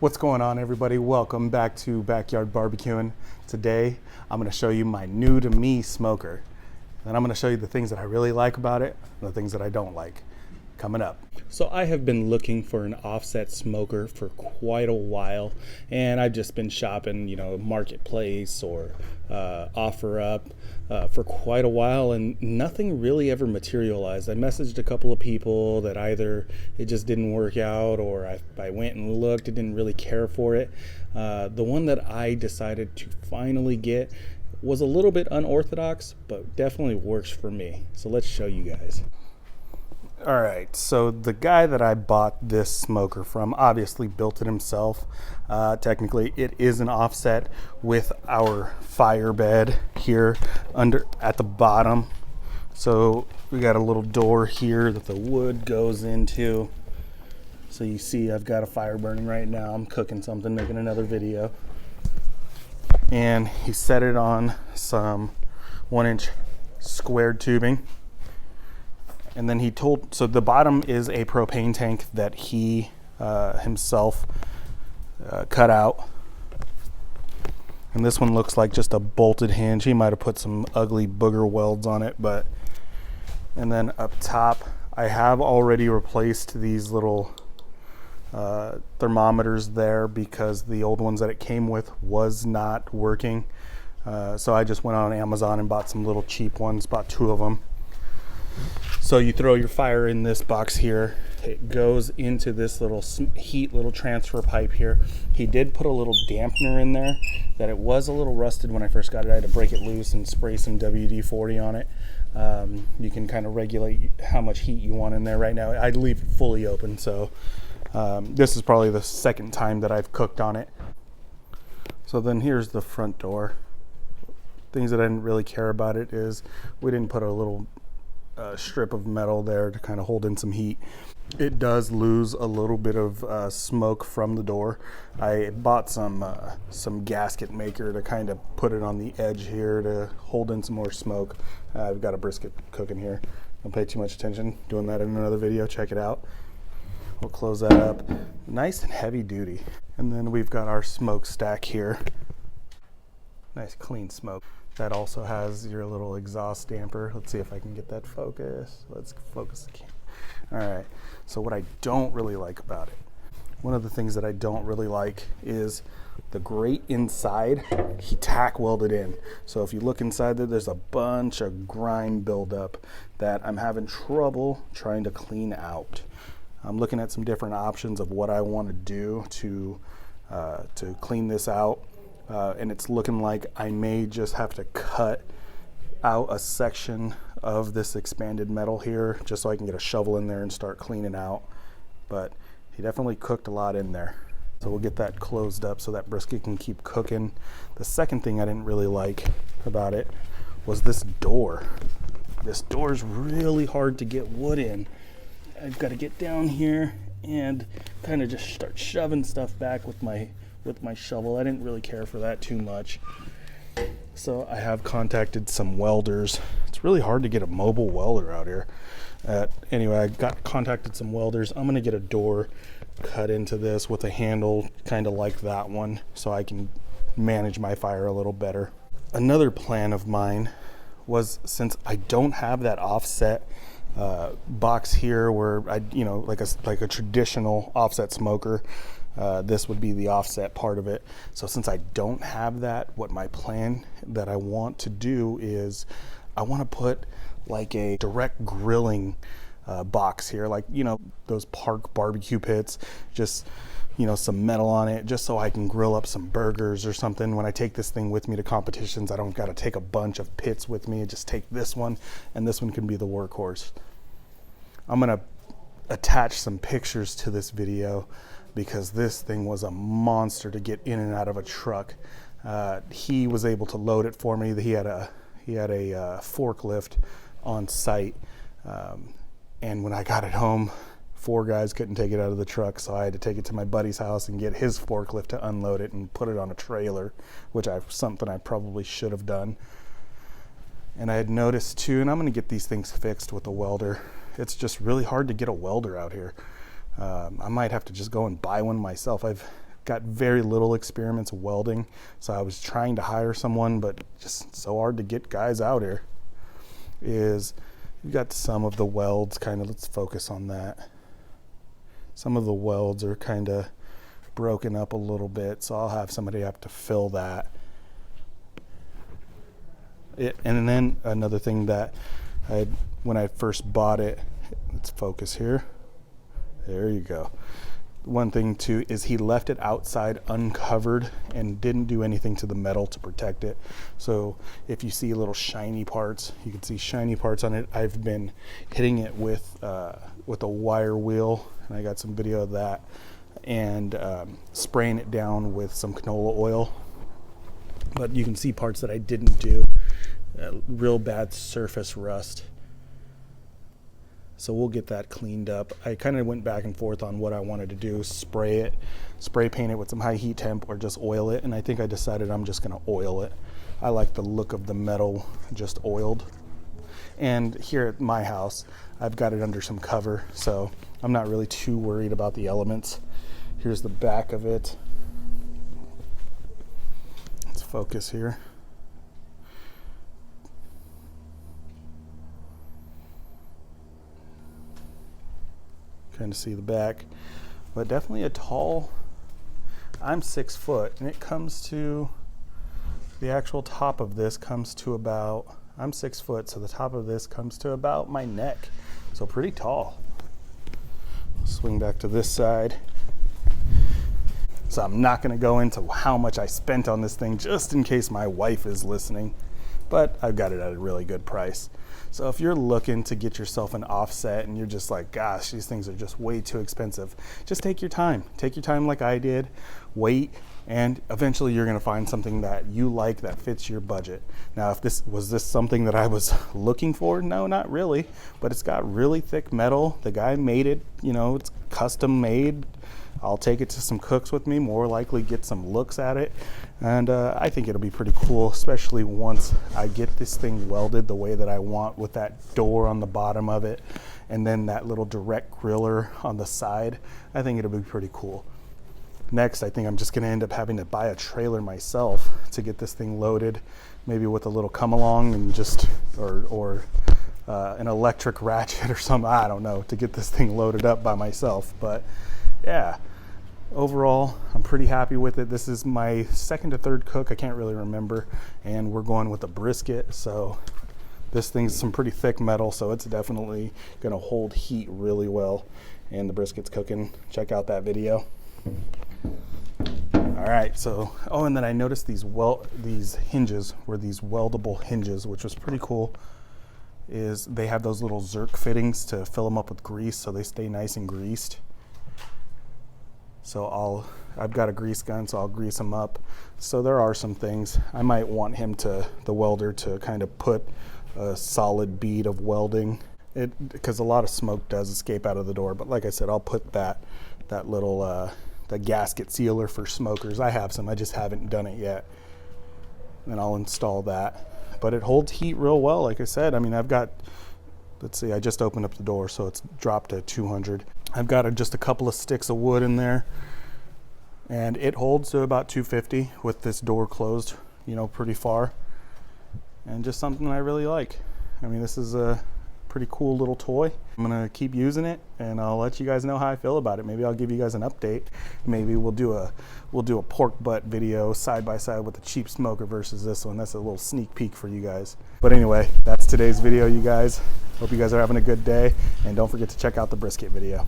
What's going on, everybody? Welcome back to Backyard Barbecuing. Today I'm going to show you my new to me smoker, and I'm going to show you the things that I really like about it and the things that I don't like. Coming up. So I have been looking for an offset smoker for quite a while, and I've just been shopping, Marketplace or OfferUp for quite a while, and nothing really ever materialized. I messaged a couple of people that either it just didn't work out, or I went and looked and didn't really care for it. The one that I decided to finally get was a little bit unorthodox, but definitely works for me. So let's show you guys. All right, so the guy that I bought this smoker from obviously built it himself. Technically, it is an offset with our fire bed here at the bottom. So we got a little door here that the wood goes into. So you see I've got a fire burning right now. I'm cooking something, making another video. And he set it on some 1-inch squared tubing. And then so the bottom is a propane tank that he himself cut out. And this one looks like just a bolted hinge. He might have put some ugly booger welds on it, and then up top, I have already replaced these little thermometers there because the old ones that it came with was not working. So I just went on Amazon and bought some little cheap ones, bought 2 of them. So you throw your fire in this box here. It goes into this little little transfer pipe here. He did put a little dampener in there that it was a little rusted when I first got it. I had to break it loose and spray some WD-40 on it. You can kind of regulate how much heat you want in there. Right now I'd leave it fully open, so this is probably the second time that I've cooked on it. So then here's the front door. Things that I didn't really care about it is we didn't put a little strip of metal there to kind of hold in some heat. It does lose a little bit of smoke from the door. I bought some gasket maker to kind of put it on the edge here to hold in some more smoke. I've got a brisket cooking here. Don't pay too much attention. Doing that in another video. Check it out. We'll close that up. Nice and heavy duty. And then we've got our smoke stack here. Nice clean smoke. That also has your little exhaust damper. Let's see if I can get that focus. Let's focus the camera. All right, so what I don't really like about it, one of the things that I don't really like is the grate inside, he tack welded in. So if you look inside there, there's a bunch of grime buildup that I'm having trouble trying to clean out. I'm looking at some different options of what I want to do to clean this out. And it's looking like I may just have to cut out a section of this expanded metal here just so I can get a shovel in there and start cleaning out. But he definitely cooked a lot in there. So we'll get that closed up so that brisket can keep cooking. The second thing I didn't really like about it was this door. This door is really hard to get wood in. I've got to get down here and kind of just start shoving stuff back with my shovel. I didn't really care for that too much. So I have contacted some welders. It's really hard to get a mobile welder out here. Anyway, I contacted some welders. I'm gonna get a door cut into this with a handle kind of like that one so I can manage my fire a little better. Another plan of mine was, since I don't have that offset box here where like a traditional offset smoker, this would be the offset part of it. So since I don't have that, what my plan that I want to do is I want to put like a direct grilling box here, like those park barbecue pits, just some metal on it, just so I can grill up some burgers or something. When I take this thing with me to competitions, I don't got to take a bunch of pits with me. I just take this one, and this one can be the workhorse. I'm gonna attach some pictures to this video because this thing was a monster to get in and out of a truck. He was able to load it for me. He had a forklift on site, and when I got it home, 4 guys couldn't take it out of the truck, so I had to take it to my buddy's house and get his forklift to unload it and put it on a trailer, which something I probably should have done. And I had noticed too, and I'm gonna get these things fixed with a welder. It's just really hard to get a welder out here. I might have to just go and buy one myself. I've got very little experience welding, so I was trying to hire someone, but just so hard to get guys out here. Is you got some of the welds kind of, let's focus on that. Some of the welds are kind of broken up a little bit, so I'll have somebody have to fill that. And then another thing that when I first bought it, let's focus here. There you go. One thing too is he left it outside uncovered and didn't do anything to the metal to protect it. So if you see little shiny parts, you can see shiny parts on it. I've been hitting it with a wire wheel, and I got some video of that, and spraying it down with some canola oil. But you can see parts that I didn't do. Real bad surface rust. So we'll get that cleaned up. I kind of went back and forth on what I wanted to do, spray paint it with some high heat temp, or just oil it, and I think I decided I'm just gonna oil it. I like the look of the metal just oiled. And here at my house, I've got it under some cover, so I'm not really too worried about the elements. Here's the back of it. Let's focus here. Kind of see the back, but definitely a tall. I'm 6 foot, and it comes to the actual top of this comes to about, I'm 6 foot, so the top of this comes to about my neck, so pretty tall. Swing back to this side. So I'm not going to go into how much I spent on this thing, just in case my wife is listening, but I've got it at a really good price. So if you're looking to get yourself an offset and you're just like, gosh, these things are just way too expensive, just take your time. Take your time like I did, wait, and eventually you're gonna find something that you like that fits your budget. Now, if this was something that I was looking for? No, not really, but it's got really thick metal. The guy made it, it's custom made. I'll take it to some cooks with me, more likely get some looks at it, and I think it'll be pretty cool, especially once I get this thing welded the way that I want, with that door on the bottom of it and then that little direct griller on the side. I think it'll be pretty cool. Next, I think I'm just gonna end up having to buy a trailer myself to get this thing loaded, maybe with a little come along and just or an electric ratchet or something, I don't know, to get this thing loaded up by myself. But yeah, overall, I'm pretty happy with it. This is my second to third cook, I can't really remember, and we're going with a brisket. So this thing's some pretty thick metal, so it's definitely gonna hold heat really well. And the brisket's cooking. Check out that video. All right, so, and then I noticed these hinges were these weldable hinges, which was pretty cool. Is they have those little Zerk fittings to fill them up with grease so they stay nice and greased. So I've got a grease gun, so I'll grease them up. So there are some things I might want the welder to kind of put a solid bead of welding, because a lot of smoke does escape out of the door. But like I said, I'll put that little the gasket sealer for smokers. I have some, I just haven't done it yet. And I'll install that. But it holds heat real well, like I said. I mean, I've got, let's see, I just opened up the door, so it's dropped to 200. I've got just a couple of sticks of wood in there, and it holds to about 250 with this door closed, pretty far. And just something I really like. I mean, this is a pretty cool little toy. I'm gonna keep using it, and I'll let you guys know how I feel about it. Maybe I'll give you guys an update. Maybe we'll do a pork butt video side by side with the cheap smoker versus this one. That's a little sneak peek for you guys. But anyway, that's today's video, you guys. Hope you guys are having a good day, and don't forget to check out the brisket video.